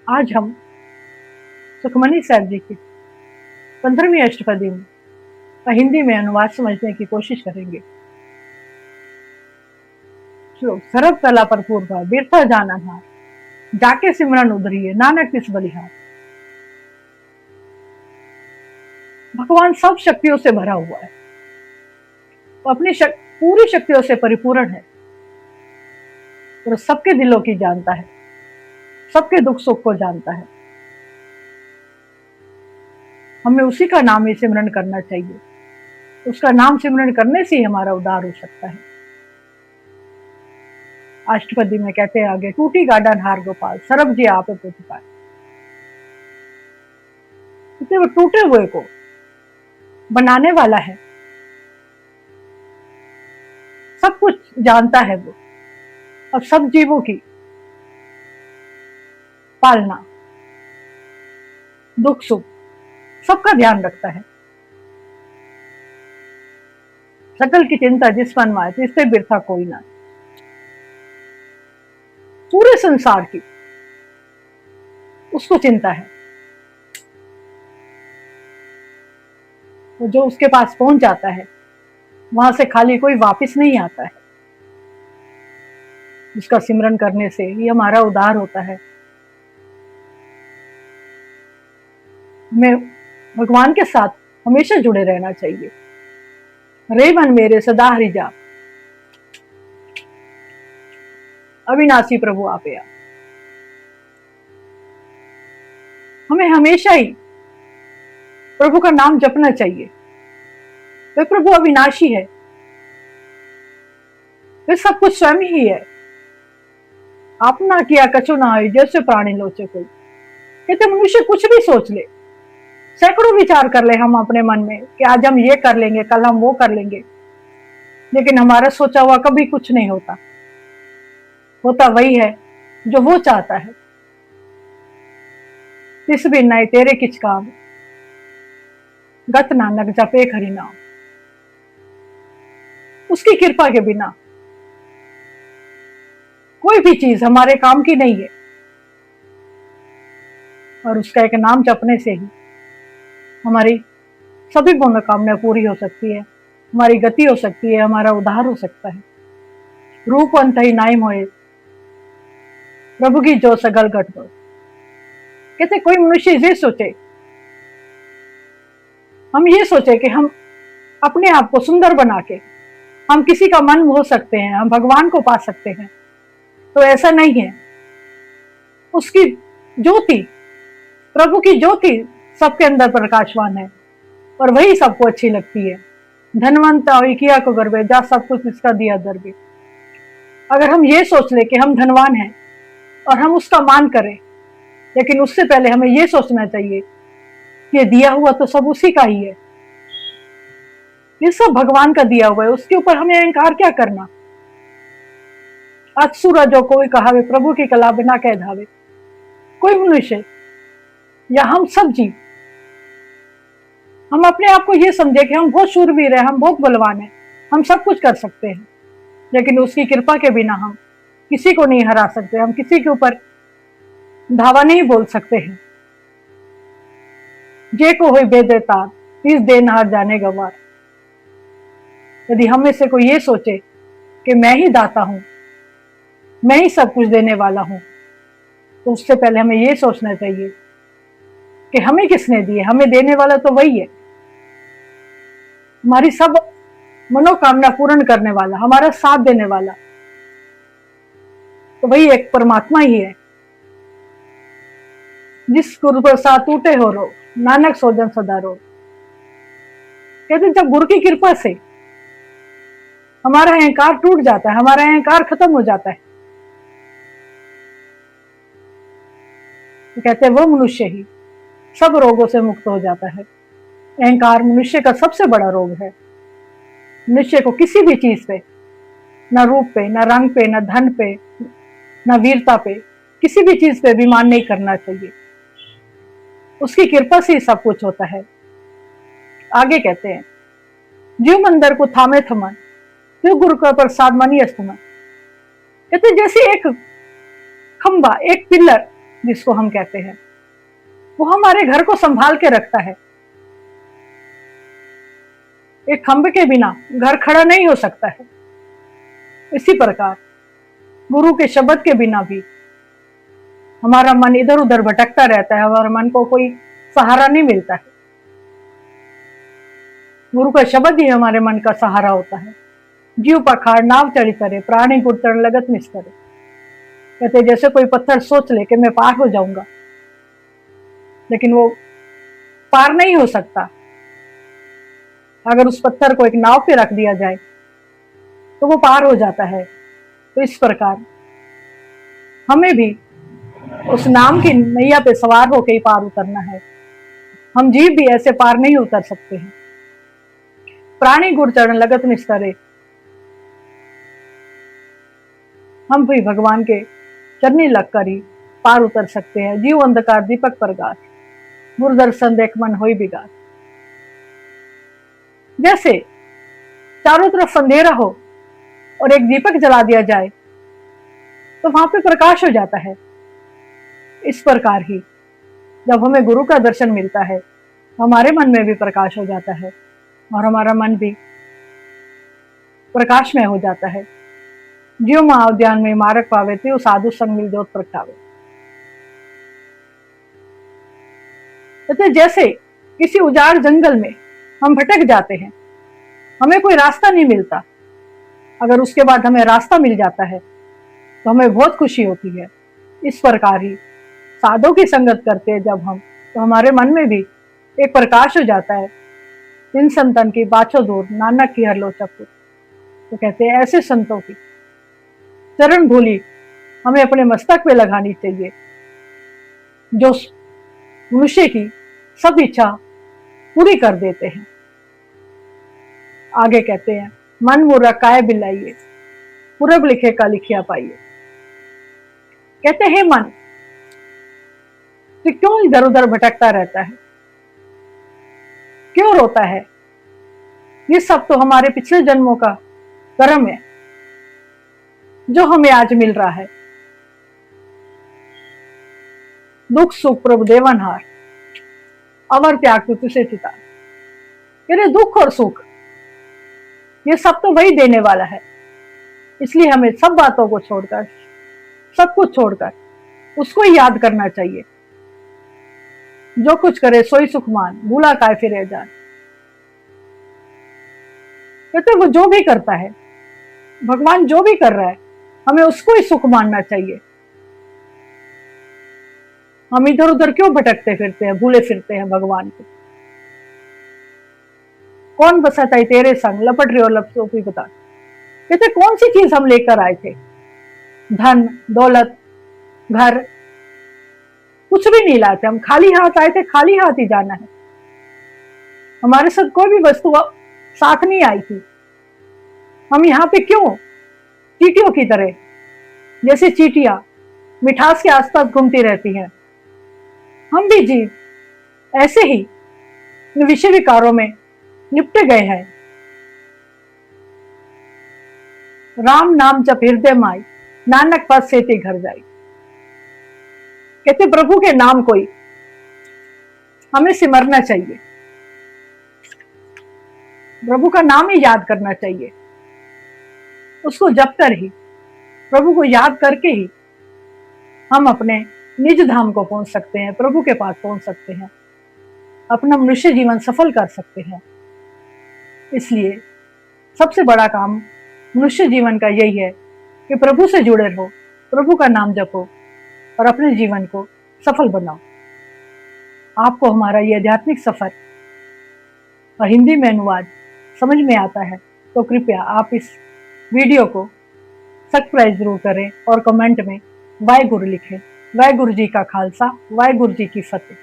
आज हम सुखमनी साहब जी की 15वीं अष्टपदी में का हिंदी में अनुवाद समझने की कोशिश करेंगे। श्लोक। सरब तला पर पूर्वा बिरथा जान अनहार, जाके सिमरन उधरिए नानक तिस बलिहार। भगवान सब शक्तियों से भरा हुआ है, वो अपनी पूरी शक्तियों से परिपूर्ण है और सबके दिलों की जानता है, सबके दुख सुख को जानता है। हमें उसी का नाम ही सिमरन करना चाहिए। उसका नाम सिमरन करने से ही हमारा उद्धार हो सकता है। अष्टपदी में कहते हैं आगे, टूटी गार्डन हार गोपाल सरब जी आप प्रतिपाल। वो टूटे हुए को बनाने वाला है, सब कुछ जानता है वो, और सब जीवों की पालना दुख सुख सबका ध्यान रखता है। सकल की चिंता जिस मन माए इससे बिरथा कोई ना। पूरे संसार की उसको चिंता है। वो जो उसके पास पहुंच जाता है वहां से खाली कोई वापस नहीं आता है। उसका सिमरन करने से ये हमारा उद्धार होता है। हमें भगवान के साथ हमेशा जुड़े रहना चाहिए। रे मन मेरे सदा हरि जा, अविनाशी प्रभु आपया। हमें हमेशा ही प्रभु का नाम जपना चाहिए। वे प्रभु अविनाशी है, वे सब कुछ स्वयं ही है। आपना किया कछु ना हो जैसे प्राणी लोचे कोई। कहते मनुष्य कुछ भी सोच ले, सैकड़ों विचार कर ले हम अपने मन में कि आज हम ये कर लेंगे, कल हम वो कर लेंगे, लेकिन हमारा सोचा हुआ कभी कुछ नहीं होता। होता वही है जो वो चाहता है। इस बिन नहीं तेरे किच काम, गत नानक जपे हरि नाम। उसकी कृपा के बिना कोई भी चीज हमारे काम की नहीं है, और उसका एक नाम जपने से ही हमारी सभी मनोकामनाएं पूरी हो सकती है, हमारी गति हो सकती है, हमारा उद्धार हो सकता है। रूप अंत ही नाइम होए प्रभु की जो सगल घट दो। कहते कोई मनुष्य ये सोचे, हम ये सोचे कि हम अपने आप को सुंदर बना के हम किसी का मन मोह सकते हैं, हम भगवान को पा सकते हैं, तो ऐसा नहीं है। उसकी ज्योति, प्रभु की ज्योति सबके अंदर प्रकाशवान है और वही सबको अच्छी लगती है। धनवंत किया को गर्वे जा सब कुछ इसका दिया दरबे। अगर हम ये सोच ले कि हम धनवान हैं और हम उसका मान करें, लेकिन उससे पहले हमें ये सोचना चाहिए कि दिया हुआ तो सब उसी का ही है, ये सब भगवान का दिया हुआ है, उसके ऊपर हमें अहंकार क्या करना। आज सूरज जो कोई कहावे प्रभु की कला बिना कह धावे। कोई मनुष्य या हम सब जीव हम अपने आप को ये समझे कि हम बहुत शूरवीर हैं, हम बहुत बलवान हैं, हम सब कुछ कर सकते हैं, लेकिन उसकी कृपा के बिना हम किसी को नहीं हरा सकते, हम किसी के ऊपर धावा नहीं बोल सकते हैं। जे को हुई बेदेतार इस देन हार जाने गवार। यदि हम में से कोई ये सोचे कि मैं ही दाता हूं, मैं ही सब कुछ देने वाला हूं, तो उससे पहले हमें ये सोचना चाहिए कि हमें किसने दिए। हमें देने वाला तो वही है, हमारी सब मनोकामना पूर्ण करने वाला, हमारा साथ देने वाला तो वही एक परमात्मा ही है। जिस गुरु प्रसाद टूटे हो रो नानक सोजन सदा रो। कहते जब गुरु की कृपा से हमारा अहंकार टूट जाता है, हमारा अहंकार खत्म हो जाता है, तो कहते हैं वो मनुष्य ही सब रोगों से मुक्त हो जाता है। अहंकार मनुष्य का सबसे बड़ा रोग है। मनुष्य को किसी भी चीज पे, ना रूप पे, ना रंग पे, ना धन पे, ना वीरता पे, किसी भी चीज पे अभिमान नहीं करना चाहिए। उसकी कृपा से ही सब कुछ होता है। आगे कहते हैं जीव मंदिर को थामे थमन जो गुरु का प्रसाद मनी अस्तमन। कहते जैसे एक खंबा, एक पिलर जिसको हम कहते हैं, वो हमारे घर को संभाल के रखता है। एक खंभ के बिना घर खड़ा नहीं हो सकता है। इसी प्रकार गुरु के शब्द के बिना भी हमारा मन इधर उधर भटकता रहता है, हमारे मन को कोई सहारा नहीं मिलता है। गुरु का शब्द ही हमारे मन का सहारा होता है। जीव पखाड़ नाव चढ़ी तरे, प्राणी गुरचरण लगत निस्तरे। कहते जैसे कोई पत्थर सोच ले कि मैं पार हो जाऊंगा, लेकिन वो पार नहीं हो सकता। अगर उस पत्थर को एक नाव पे रख दिया जाए तो वो पार हो जाता है। तो इस प्रकार हमें भी उस नाम की नैया पे सवार होकर ही पार उतरना है। हम जीव भी ऐसे पार नहीं उतर सकते हैं। प्राणी गुर चरण लगत निस्तरे, हम भी भगवान के चरनी लगकर ही पार उतर सकते हैं। जीव अंधकार दीपक प्रकाश, गुरु दर्शन देख मन होई बिगास। जैसे चारों तरफ अंधेरा हो और एक दीपक जला दिया जाए तो वहां पे प्रकाश हो जाता है। इस प्रकार ही जब हमें गुरु का दर्शन मिलता है तो हमारे मन में भी प्रकाश हो जाता है और हमारा मन भी प्रकाश में हो जाता है। ज्यो महाउद्यान में मारक पावे त्यो साधु संग मिल जोत प्रगटावे। तो जैसे किसी उजाड़ जंगल में हम भटक जाते हैं, हमें कोई रास्ता नहीं मिलता, अगर उसके बाद हमें रास्ता मिल जाता है तो हमें बहुत खुशी होती है। इस प्रकार ही साधु की संगत करते हैं जब हम, तो हमारे मन में भी एक प्रकाश हो जाता है। जिन संतन की बाछो दूर, नानक की हर लो चपुर। तो कहते हैं ऐसे संतों की चरण धूलि हमें अपने मस्तक पे लगानी चाहिए, जो मनुष्य की सब इच्छा पूरी कर देते हैं। आगे कहते हैं मन मुरा काय बिलाइए, पूरब लिखे का लिखिया पाइए। कहते हैं मन तो क्यों इधर उधर भटकता रहता है, क्यों रोता है? ये सब तो हमारे पिछले जन्मों का कर्म है जो हमें आज मिल रहा है। दुख सुख प्रभु देवनहार, अवर त्याग तो तुझे चिता। तेरे दुख और सुख ये सब तो वही देने वाला है, इसलिए हमें सब बातों को छोड़कर, सब कुछ छोड़कर उसको ही याद करना चाहिए। जो कुछ करे सोई सुख मान, भूला काय फिरे जान। कहते वो जो भी करता है, भगवान जो भी कर रहा है, हमें उसको ही सुख मानना चाहिए। हम इधर उधर क्यों भटकते फिरते हैं, भूले फिरते हैं भगवान को। कौन बसाता है तेरे संग, लपट रहे हो लपसों बता। कहते कौन सी चीज हम लेकर आए थे? धन दौलत घर कुछ भी नहीं लाते, हम खाली हाथ आए थे, खाली हाथ ही जाना है। हमारे साथ कोई भी वस्तु साथ नहीं आई थी। हम यहाँ पे क्यों चींटियों की तरह, जैसे चींटियां मिठास के आसपास घूमती रहती हैं, हम भी जीव ऐसे ही विषय विकारों में निपटे गए हैं। राम नाम जप हृदय माई, नानक पद सेती घर जाई। कहते प्रभु के नाम को ही हमें सिमरना चाहिए, प्रभु का नाम ही याद करना चाहिए। उसको जप कर ही, प्रभु को याद करके ही हम अपने निज धाम को पहुंच सकते हैं, प्रभु के पास पहुंच सकते हैं, अपना मनुष्य जीवन सफल कर सकते हैं। इसलिए सबसे बड़ा काम मनुष्य जीवन का यही है कि प्रभु से जुड़े रहो, प्रभु का नाम जपो और अपने जीवन को सफल बनाओ। आपको हमारा ये आध्यात्मिक सफर और हिंदी में अनुवाद समझ में आता है तो कृपया आप इस वीडियो को सब्सक्राइब जरूर करें और कमेंट में वाहे गुरु लिखें। वाहे गुरु जी का खालसा, वाहे गुरु जी की फतेह।